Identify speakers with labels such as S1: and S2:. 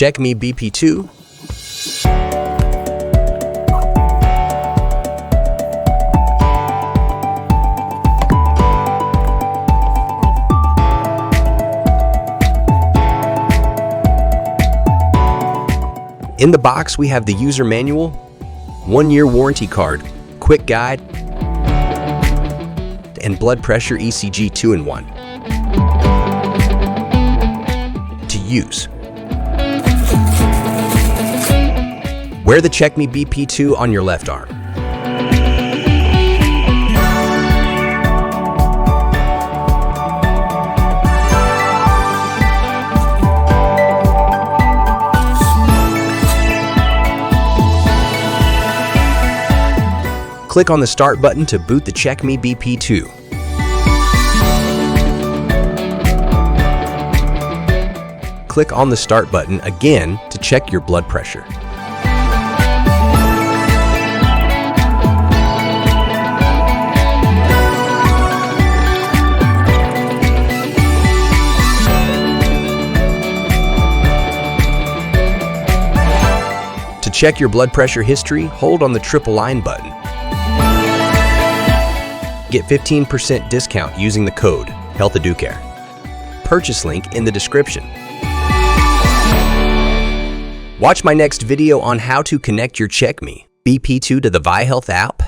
S1: Checkme BP2. In the box, we have the user manual, 1-year warranty card, quick guide, and blood pressure ECG 2-in-1 to use. Wear the Checkme BP2 on your left arm. Click on the Start button to boot the Checkme BP2. Click on the Start button again to check your blood pressure. To check your blood pressure history, hold on the triple line button. Get 15% discount using the code HealthEducare. Purchase link in the description. Watch my next video on how to connect your Checkme BP2 to the ViHealth app